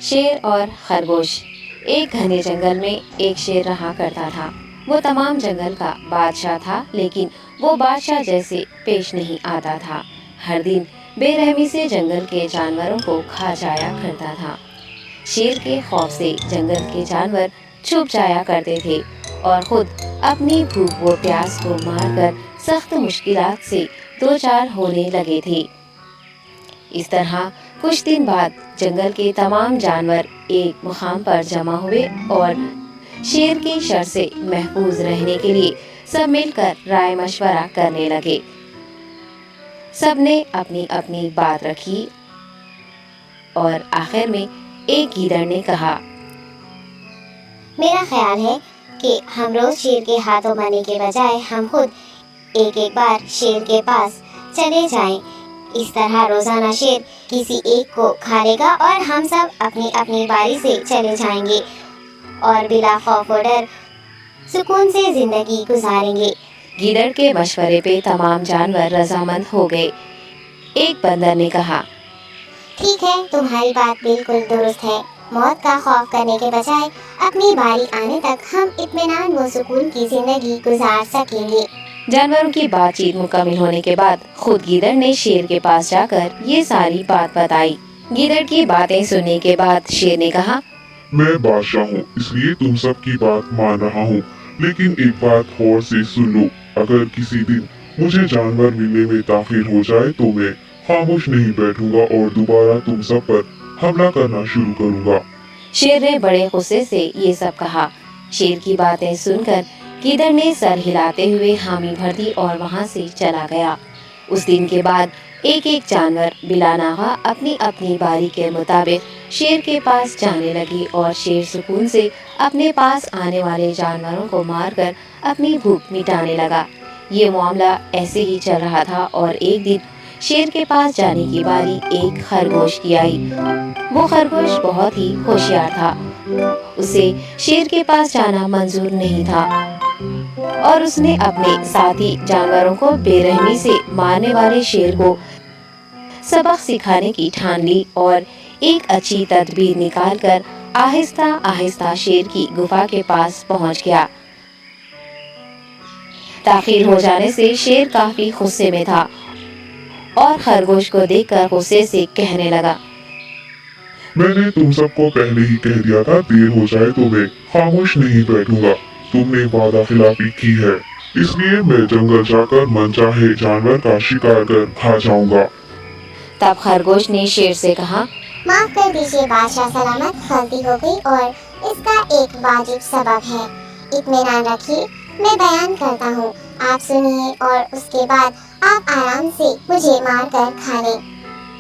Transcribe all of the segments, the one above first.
شیر اور خرگوش۔ ایک گھنے جنگل میں ایک شیر رہا کرتا تھا۔ وہ تمام جنگل کا بادشاہ تھا، لیکن وہ بادشاہ جیسے پیش نہیں آتا تھا۔ ہر دن بے رحمی سے جنگل کے جانوروں کو کھا جایا کرتا تھا۔ شیر کے خوف سے جنگل کے جانور چھپ جایا کرتے تھے اور خود اپنی بھوک و پیاس کو مار کر سخت مشکلات سے دوچار ہونے لگے تھے۔ اس طرح کچھ دن بعد جنگل کے تمام جانور ایک مقام پر جمع ہوئے اور شیر کی شر سے محفوظ رہنے کے لیے سب مل کر رائے مشورہ کرنے لگے۔ سب نے اپنی اپنی بات رکھی اور آخر میں ایک گیدڑ نے کہا، میرا خیال ہے کہ ہم روز شیر کے ہاتھوں مرنے کے بجائے ہم خود ایک بار شیر کے پاس چلے جائیں۔ اس طرح روزانہ شیر کسی ایک کو کھا لے گا اور ہم سب اپنی اپنی باری سے چلے جائیں گے اور بلا خوف و ڈر سکون سے زندگی گزاریں گے۔ گیدڑ کے مشورے پہ تمام جانور رضامند ہو گئے۔ ایک بندر نے کہا، ٹھیک ہے، تمہاری بات بالکل درست ہے۔ موت کا خوف کرنے کے بجائے اپنی باری آنے تک ہم اطمینان و سکون کی زندگی گزار سکیں گے۔ جانوروں کی بات چیت مکمل ہونے کے بعد خود گیدڑ نے شیر کے پاس جا کر یہ ساری بات بتائی۔ گیدڑ کی باتیں سننے کے بعد شیر نے کہا، میں بادشاہ ہوں، اس لیے تم سب کی بات مان رہا ہوں، لیکن ایک بات غور سے سن لو۔ اگر کسی دن مجھے جانور ملنے میں تاخیر ہو جائے تو میں خاموش نہیں بیٹھوں گا اور دوبارہ تم سب پر حملہ کرنا شروع کروں گا۔ شیر نے بڑے غصے سے یہ سب کہا۔ شیر کی باتیں سن کر گیدڑ نے سر ہلاتے ہوئے حامی بھر دی اور وہاں سے چلا گیا۔ اس دن کے بعد ایک ایک جانور بلا ناغہ اپنی اپنی باری کے مطابق شیر کے پاس جانے لگی اور شیر سکون سے اپنے پاس آنے والے جانوروں کو مار کر اپنی بھوک مٹانے لگا۔ یہ معاملہ ایسے ہی چل رہا تھا اور ایک دن شیر کے پاس جانے کی باری ایک خرگوش کی آئی۔ وہ خرگوش بہت ہی ہوشیار تھا۔ اسے شیر کے پاس جانا منظور نہیں تھا اور اس نے اپنے ساتھی جانوروں کو بے رحمی سے مارنے والے شیر کو سبق سکھانے کی ٹھان لی اور ایک اچھی تدبیر نکال کر آہستہ آہستہ شیر کی گفا کے پاس پہنچ گیا۔ تاخیر ہو جانے سے شیر کافی غصے میں تھا اور خرگوش کو دیکھ کر غصے سے کہنے لگا، میں نے تم سب کو پہلے ہی کہہ دیا تھا، دیر ہو جائے تو میں خاموش نہیں بیٹھوں گا۔ تم نے وعدہ خلافی کی ہے، اس لیے میں جنگل جا کر من چاہے جانور کا شکار کر کھا جاؤں گا۔ تب خرگوش نے شیر سے کہا، معاف کر دیجیے بادشاہ سلامت، غلطی ہو گئی اور اس کا ایک واجب سبب ہے۔ اطمینان رکھیے، میں بیان کرتا ہوں، آپ سنیے اور اس کے بعد آپ آرام سے مجھے مار کر کھا لیں۔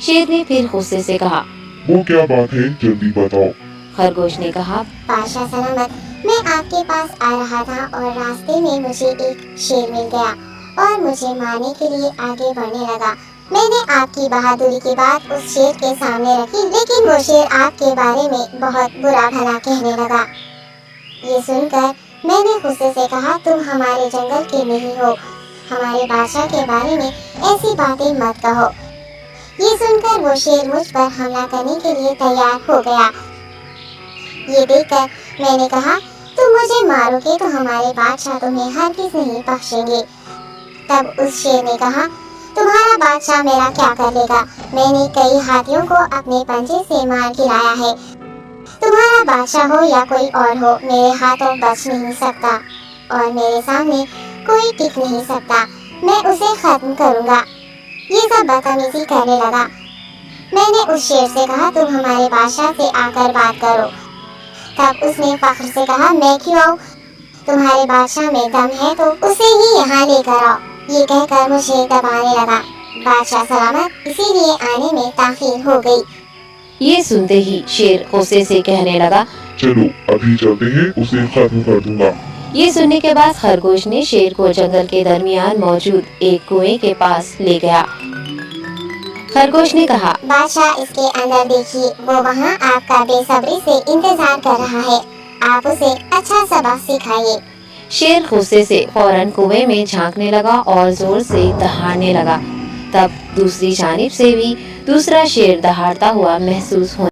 شیر نے پھر غصے سے کہا، وہ کیا بات ہے، جلدی بتاؤ۔ خرگوش نے کہا، بادشاہ سلامت، میں آپ کے پاس آ رہا تھا اور راستے میں مجھے ایک شیر مل گیا اور مجھے مارنے کے لیے آگے بڑھنے لگا۔ میں نے آپ کی بہادری کی بات اس شیر کے سامنے رکھی، لیکن وہ شیر آپ کے بارے میں بہت برا بھلا کہنے لگا۔ یہ سن کر میں نے غصے سے کہا، تم ہمارے جنگل کے نہیں ہو، ہمارے بادشاہ کے بارے میں ایسی باتیں مت کہو۔ یہ سن کر وہ شیر مجھ پر حملہ کرنے کے لیے تیار ہو گیا۔ یہ دیکھ کر میں نے کہا، تم مجھے مارو گے تو ہمارے بادشاہ تمہیں ہرگز نہیں بخشیں گے۔ تب اس شیر نے کہا، تمہارا بادشاہ میرا کیا کر لے گا؟ میں نے کئی ہاتھیوں کو اپنے پنجے سے مار گرایا ہے۔ تمہارا بادشاہ ہو یا کوئی اور ہو، میرے ہاتھوں بچ نہیں سکتا اور میرے سامنے کوئی ٹک نہیں سکتا۔ میں اسے ختم کروں گا۔ یہ سب بدتمیزی کرنے لگا۔ میں نے اس شیر سے کہا، تم ہمارے بادشاہ سے آ کر بات کرو۔ تب اس نے فخر سے کہا، میں کیوں آؤں؟ تمہارے بادشاہ میں دم ہے تو اسے ہی یہاں لے کر آؤ۔ یہ کہہ کر مجھے دبانے لگا۔ بادشاہ سلامت، اسی لیے آنے میں تاخیر ہو گئی۔ یہ سنتے ہی شیر غصے سے کہنے لگا، چلو ابھی چلتے ہیں، اسے ختم کر دوں گا۔ یہ سننے کے بعد خرگوش نے شیر کو جنگل کے درمیان موجود ایک کنویں کے پاس لے گیا۔ خرگوش نے کہا، بادشاہ اس کے اندر دیکھیے، وہ وہاں آپ کا بے صبری سے انتظار کر رہا ہے، آپ اسے اچھا سبق سکھائیے۔ شیر غصے سے فوراً کنویں میں جھانکنے لگا اور زور سے دہاڑنے لگا۔ تب دوسری جانب سے بھی دوسرا شیر دہاڑتا ہوا محسوس ہونے